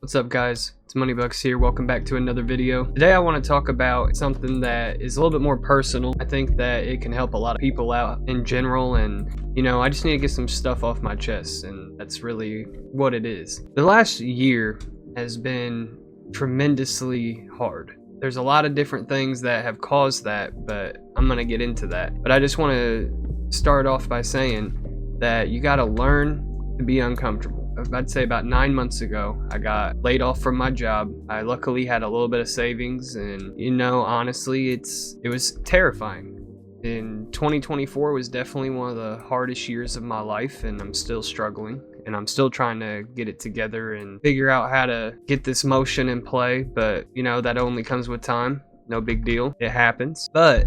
What's up, guys? It's Moneybucks here. Welcome back to another video. Today I want to talk about something that is a little bit more personal. I think that it can help a lot of people out in general, and I just need to get some stuff off my chest, and that's really what it is. The last year has been tremendously hard. There's a lot of different things that have caused that, but I'm going to get into that. But I just want to start off by saying that you got to learn to be uncomfortable. I'd say about 9 months ago, I got laid off from my job. I luckily had a little bit of savings, and honestly, it was terrifying. And 2024 was definitely one of the hardest years of my life, and I'm still struggling, and I'm still trying to get it together and figure out how to get this motion in play. But that only comes with time. No big deal. It happens. But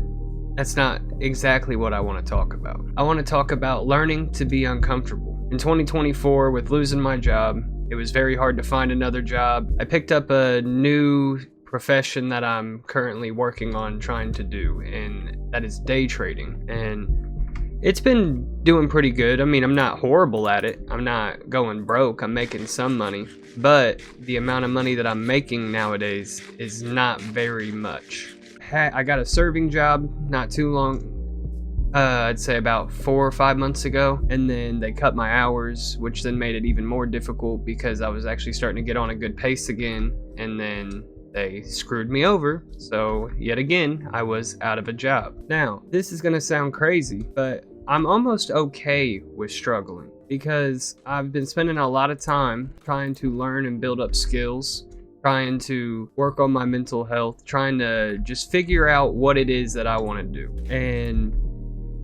that's not exactly what I want to talk about. I want to talk about learning to be uncomfortable. In 2024, with losing my job, it was very hard to find another job. I picked up a new profession that I'm currently working on trying to do, and that is day trading. And it's been doing pretty good. I mean, I'm not horrible at it. I'm not going broke. I'm making some money. But the amount of money that I'm making nowadays is not very much. I got a serving job not too long. I'd say about 4 or 5 months ago, and then they cut my hours, which then made it even more difficult because I was actually starting to get on a good pace again, and then they screwed me over. So yet again, I was out of a job. Now, this is gonna sound crazy, but I'm almost okay with struggling because I've been spending a lot of time trying to learn and build up skills, trying to work on my mental health, trying to just figure out what it is that I want to do. And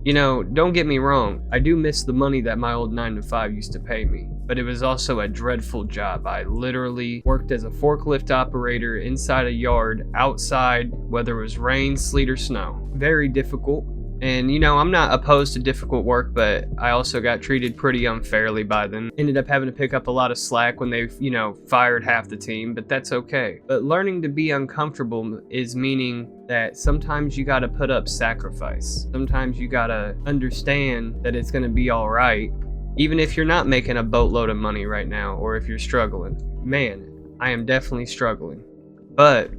don't get me wrong, I do miss the money that my old 9-to-5 used to pay me, but it was also a dreadful job. I literally worked as a forklift operator inside a yard, outside, whether it was rain, sleet, or snow. Very difficult. And I'm not opposed to difficult work, but I also got treated pretty unfairly by them. Ended up having to pick up a lot of slack when they, fired half the team, but that's okay. But learning to be uncomfortable is meaning that sometimes you gotta put up sacrifice. Sometimes you gotta understand that it's gonna be all right, even if you're not making a boatload of money right now, or if you're struggling. Man, I am definitely struggling. But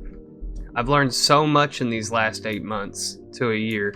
I've learned so much in these last 8 months to a year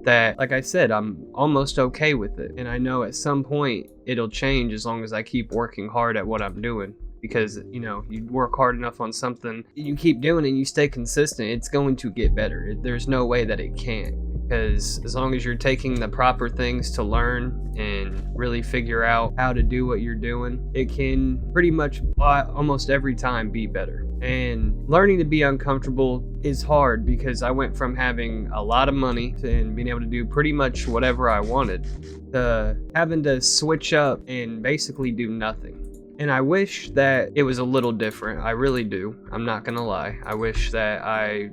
that, like I said, I'm almost okay with it. And I know at some point it'll change as long as I keep working hard at what I'm doing. Because, you work hard enough on something, you keep doing it and you stay consistent, it's going to get better. There's no way that it can't. Because as long as you're taking the proper things to learn and really figure out how to do what you're doing, it can pretty much almost every time be better. And learning to be uncomfortable is hard because I went from having a lot of money and being able to do pretty much whatever I wanted to having to switch up and basically do nothing. And I wish that it was a little different. I really do. I'm not gonna lie. I wish that I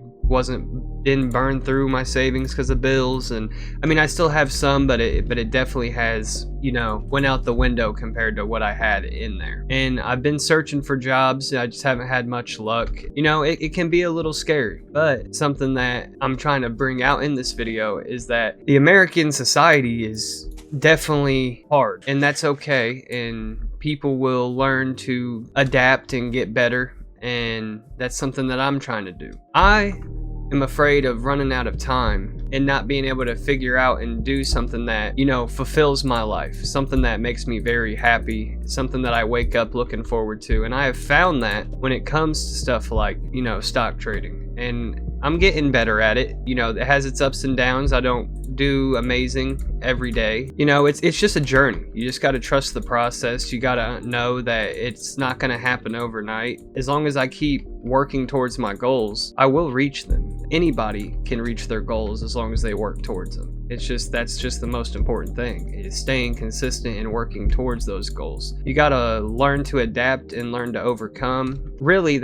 didn't burn through my savings because of bills. And I mean, I still have some, but it definitely has, went out the window compared to what I had in there. And I've been searching for jobs. I just haven't had much luck. It can be a little scary, but something that I'm trying to bring out in this video is that the American society is definitely hard, and that's okay. And people will learn to adapt and get better, and that's something that I'm trying to do. I am afraid of running out of time and not being able to figure out and do something that fulfills my life, something that makes me very happy, something that I wake up looking forward to. And I have found that when it comes to stuff like stock trading, and I'm getting better at it. It has its ups and downs. I don't do amazing every day. It's just a journey. You just got to trust the process. You got to know that it's not going to happen overnight. As long as I keep working towards my goals, I will reach them. Anybody can reach their goals as long as they work towards them. That's just the most important thing, is staying consistent and working towards those goals. You got to learn to adapt and learn to overcome. Really,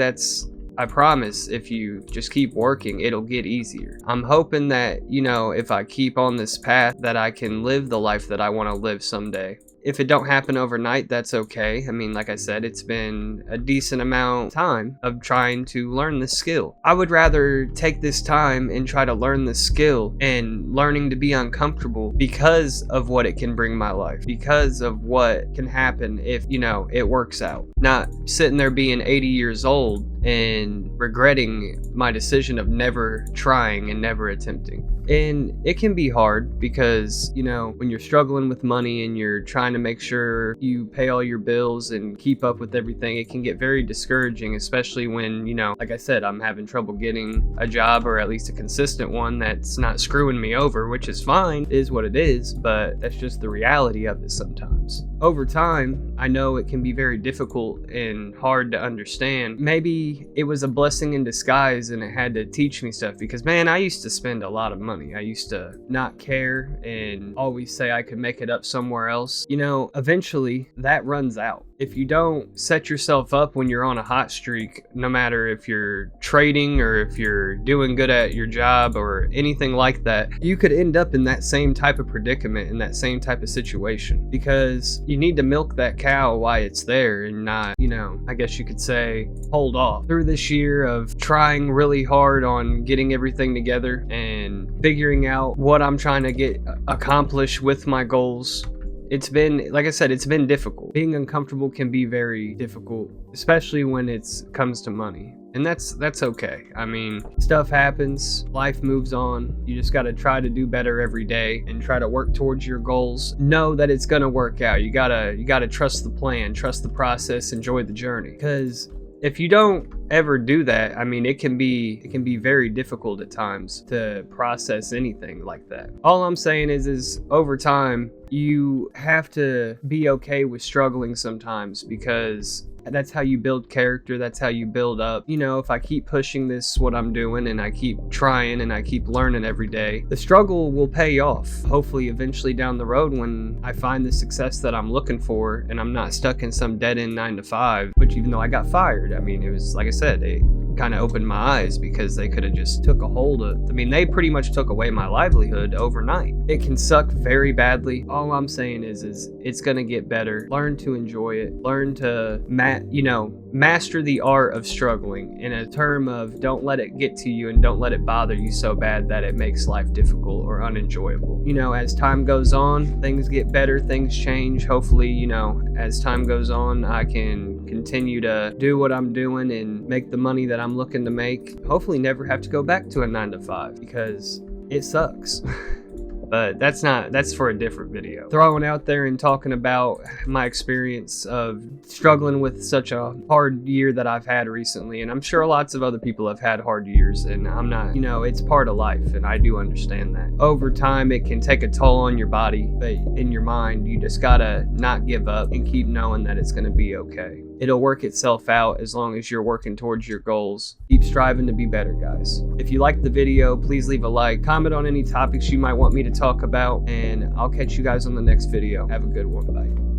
I promise, if you just keep working, it'll get easier. I'm hoping that, if I keep on this path, that I can live the life that I want to live someday. if it don't happen overnight, that's okay. I mean, like I said, it's been a decent amount of time of trying to learn this skill. I would rather take this time and try to learn this skill and learning to be uncomfortable because of what it can bring my life, because of what can happen if, you know, it works out. Not sitting there being 80 years old and regretting my decision of never trying and never attempting. And it can be hard because, you know, when you're struggling with money and you're trying to make sure you pay all your bills and keep up with everything, it can get very discouraging, especially when, you know, like I said, I'm having trouble getting a job, or at least a consistent one that's not screwing me over, which is fine, is what it is, but that's just the reality of it sometimes. Over time, I know it can be very difficult and hard to understand. Maybe it was a blessing in disguise and it had to teach me stuff, because man, I used to spend a lot of money. I used to not care and always say I could make it up somewhere else. You know, eventually that runs out. If you don't set yourself up when you're on a hot streak, no matter if you're trading or if you're doing good at your job or anything like that, you could end up in that same type of predicament, in that same type of situation, because you need to milk that cow while it's there and not, you know, I guess you could say, hold off. Through this year of trying really hard on getting everything together and figuring out what I'm trying to get accomplished with my goals, it's been, like I said, it's been difficult. Being uncomfortable can be very difficult, especially when it comes to money. And that's okay. I mean, stuff happens, life moves on. You just gotta try to do better every day and try to work towards your goals. Know that it's gonna work out. You gotta trust the plan, trust the process, enjoy the journey. Because if you don't ever do that, I mean, it can be very difficult at times to process anything like that. All I'm saying is over time, you have to be okay with struggling sometimes, because that's how you build character. That's how you build up. You know, if I keep pushing this, what I'm doing, and I keep trying and I keep learning every day, the struggle will pay off. Hopefully, eventually down the road, when I find the success that I'm looking for and I'm not stuck in some dead-end 9-to-5, which even though I got fired, I mean, it was, like I said, it kind of opened my eyes, because they could have just took a hold of, I mean, they pretty much took away my livelihood overnight. It can suck very badly. All I'm saying is it's gonna get better. Learn to enjoy it. Learn to master the art of struggling, in a term of don't let it get to you and don't let it bother you so bad that it makes life difficult or unenjoyable. You know, as time goes on, things get better, things change. Hopefully, you know, as time goes on, I can continue to do what I'm doing and make the money that I'm looking to make. Hopefully never have to go back to a 9-to-5, because it sucks. But that's for a different video. Throwing out there and talking about my experience of struggling with such a hard year that I've had recently, and I'm sure lots of other people have had hard years, and I'm not, you know, it's part of life, and I do understand that. Over time, it can take a toll on your body, but in your mind, you just gotta not give up and keep knowing that it's gonna be okay. It'll work itself out as long as you're working towards your goals. Keep striving to be better, guys. If you liked the video, please leave a like, comment on any topics you might want me to talk about, and I'll catch you guys on the next video. Have a good one. Bye.